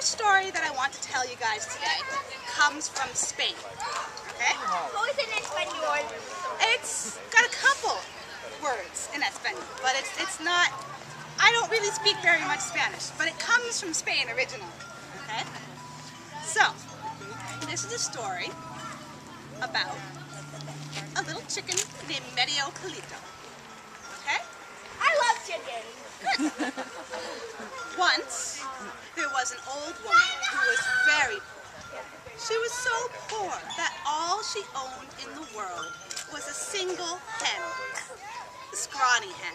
first story that I want to tell you guys today comes from Spain. Okay? ¿Cómo es en español? It's got a couple words in Espanol, but it's not. I don't really speak very much Spanish, but it comes from Spain originally. Okay? So, this is a story about a little chicken named Medio, Pollito. Okay? I love chicken. Once, there was an old woman who was very poor. She was so poor that all she owned in the world was a single hen, a scrawny hen.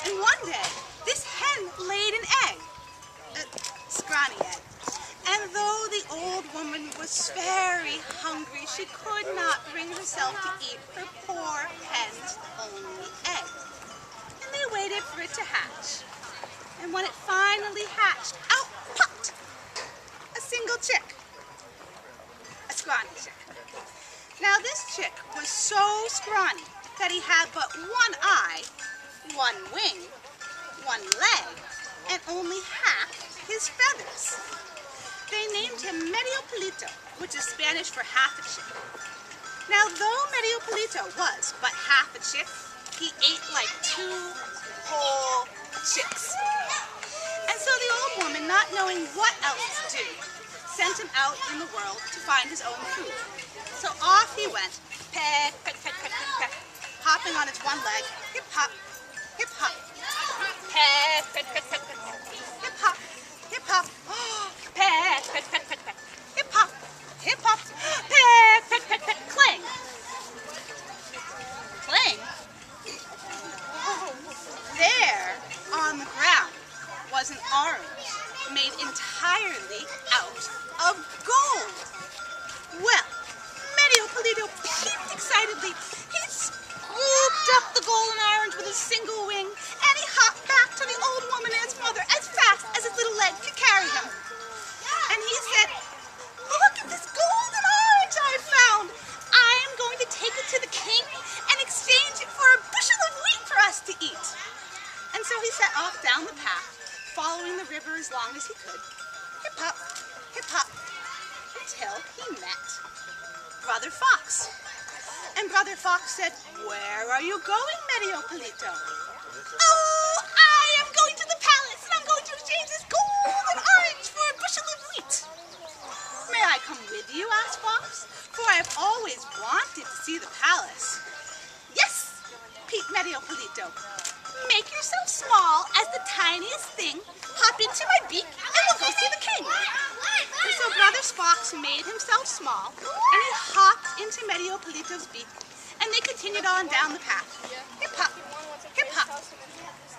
And one day, this hen laid an egg, a scrawny egg. And though the old woman was very hungry, she could not bring herself to eat her poor hen's only egg. And they waited for it to hatch. And when it finally hatched, out popped a single chick, a scrawny chick. Now this chick was so scrawny that he had but one eye, one wing, one leg, and only half his feathers. They named him Medio Pollito, which is Spanish for half a chick. Now though Medio Pollito was but half a chick, he ate like 2 whole chicks. And so the old woman, not knowing what else to do, sent him out in the world to find his own food. So off he went, peck, peck, peck, peck, peck, peck, hopping on his one leg, hip hop, hip hop, peck, peck, peck, peck, peck, hip hop, hip hop, peck, peck, peck, peck, peck, hip hop, peck, peck, peck, peck, clang. Clang? There, on the ground, was an orange made entirely out of gold. Well, Medio Pollito peeped excitedly. He scooped up the golden orange with his single wing, and he hopped back to the old woman and his mother as fast as his little leg could carry him. And he said, "Look at this golden orange I found. I am going to take it to the king and exchange it for a bushel of wheat for us to eat." And so he set off down the path, following the river as long as he could, hip-hop, until he met Brother Fox. And Brother Fox said, "Where are you going, Medio Pollito?" "Oh, I am going to the palace, and I'm going to exchange this golden orange for a bushel of wheat." "May I come with you?" asked Fox, "for I have always wanted to see the palace." "Yes," peeped Medio Pollito. "Make yourself small as the tiniest thing, hop into my beak, and we'll go see the king." And so Brother Fox made himself small, and he hopped into Medio Pollito's beak, and they continued on down the path, hip-hop,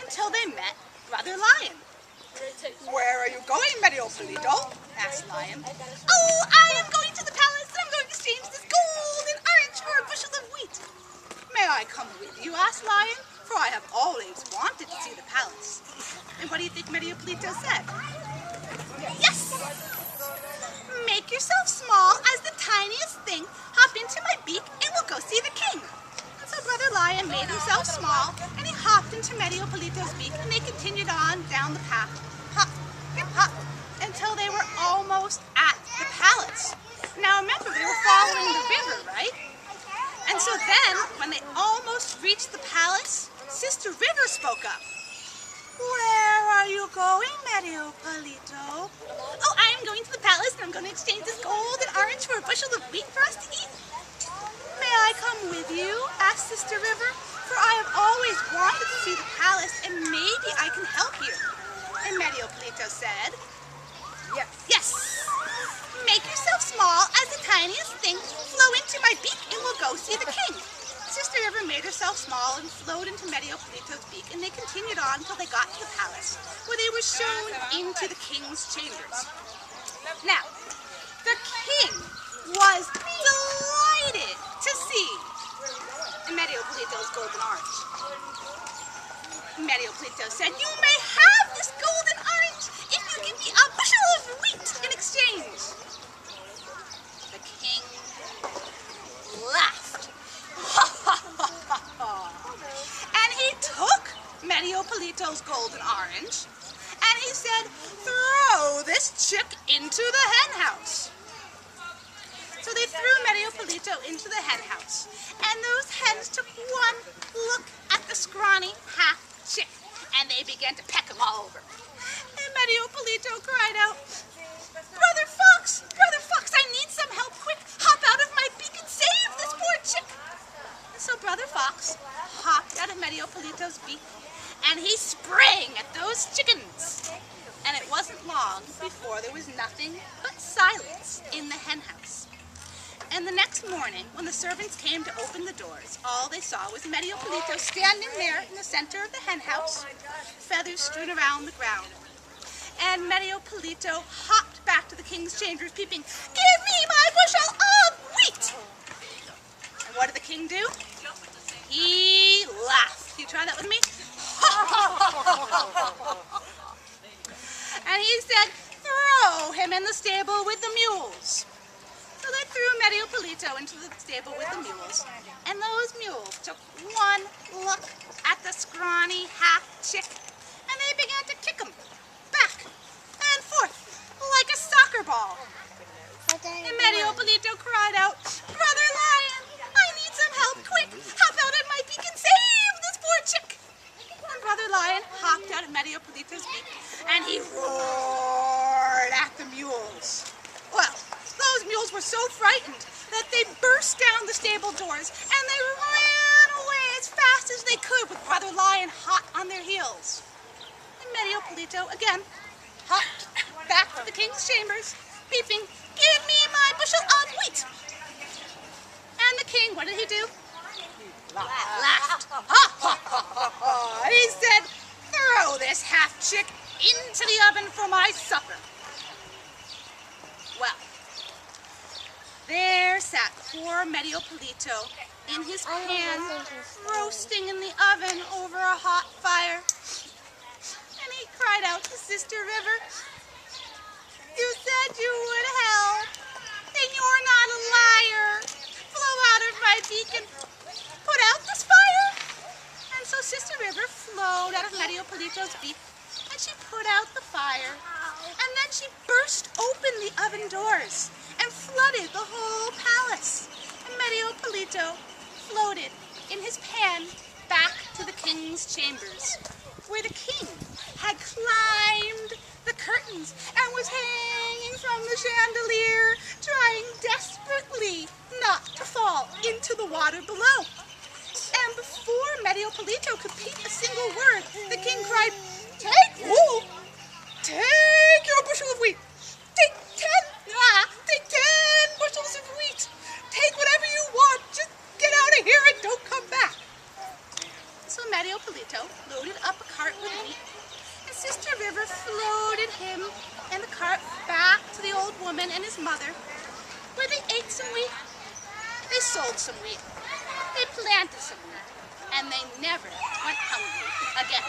until they met Brother Lion. "Where are you going, Medio Pollito?" asked Lion. "Oh, I am going to the palace, and I'm going to exchange this golden orange for a bushel of wheat." "May I come with you?" asked Lion, "for I have always wanted to see the palace." And what do you think Medio Pollito said? "Yes! Make yourself small as the tiniest thing, hop into my beak, and we'll go see the king." And so Brother Lion made himself small, and he hopped into Medio Pollito's beak, and they continued on down the path, hop, hip hop, until they were almost at the palace. Now remember, they were following the river, right? And so then, when they almost reached the palace, Sister River spoke up. "Where are you going, Medio Pollito?" "Oh, I am going to the palace, and I'm going to exchange this golden orange for a bushel of wheat for us to eat." "May I come with you?" asked Sister River, "for I have always wanted to see the palace, and maybe I can help you." And Medio Pollito said, Yes. "Make yourself small as the tiniest thing, flow into my beak, and we'll go see the king." Sister River made herself small and flowed into Medio Pollito's beak, and they continued on until they got to the palace, where they were shown into the king's chambers. Now, the king was delighted to see Medio Pollito's golden orange. Medio Pollito said, "You may have this golden orange if you give me a bushel of wheat in exchange." The king laughed. And he took Medio Pollito's golden orange, and he said, throw this chick into the hen house. So they threw Medio Pollito into the hen house, and those hens took one look at the scrawny half chick, and they began to peck him all over. And Medio Pollito cried out, Brother Fox, I need some help, quick, hop out of my beak and save this poor chick. And so Brother Fox hopped out of Medio Pollito's beak, and he sprang at those chickens. And it wasn't long before there was nothing but silence in the hen house. And the next morning, when the servants came to open the doors, all they saw was Medio Pollito standing there in the center of the hen house, feathers strewn around the ground. And Medio Pollito hopped back to the king's chambers, peeping, "Give me my bushel of wheat!" And what did the king do? He laughed. Can you try that with me? And he said, "Throw him in the stable with the mules." So they threw Medio Pollito into the stable with the mules, and those mules took one look at the scrawny half chick, and they began to kick him back and forth like a soccer ball. And Medio Pollito cried out, "Brother Lion, I need some help, quick, hop out of my beak and save this poor chick." And Brother Lion hopped out of Medio Pollito's beak, and he roared at the mules. Well, those mules were so frightened that they burst down the stable doors, and they ran away as fast as they could with Brother Lion hot on their heels. And Medio Pollito again hopped back to the king's chambers, peeping, "Give me my bushel of wheat." And the king, what did he do? Laughed. Ha ha ha ha! And he said, "Throw this half chick into the oven for my supper." Well, there sat poor Medio Pollito in his pan, roasting in the oven over a hot fire. And he cried out to Sister River, "You said you would help, and you're not a liar. Flow out of my beak and put out this fire." And so Sister River flowed out of Medio Pollito's beak, and she put out the fire. And then she burst open the oven doors and flooded the whole palace. And Medio Pollito floated in his pan back to the king's chambers, where the king had climbed the curtains and was hanging from the chandelier, trying desperately not to fall into the water below. And before Medio Pollito could peep a single word, the king cried, "Take your bushel of wheat. Take 10 bushels of wheat. Take whatever you want. Just get out of here and don't come back." So Medio Pollito loaded up a cart with wheat, and Sister River floated him and the cart back to the old woman and his mother, where they ate some wheat, they sold some wheat, they planted some wheat, and they never went hungry again.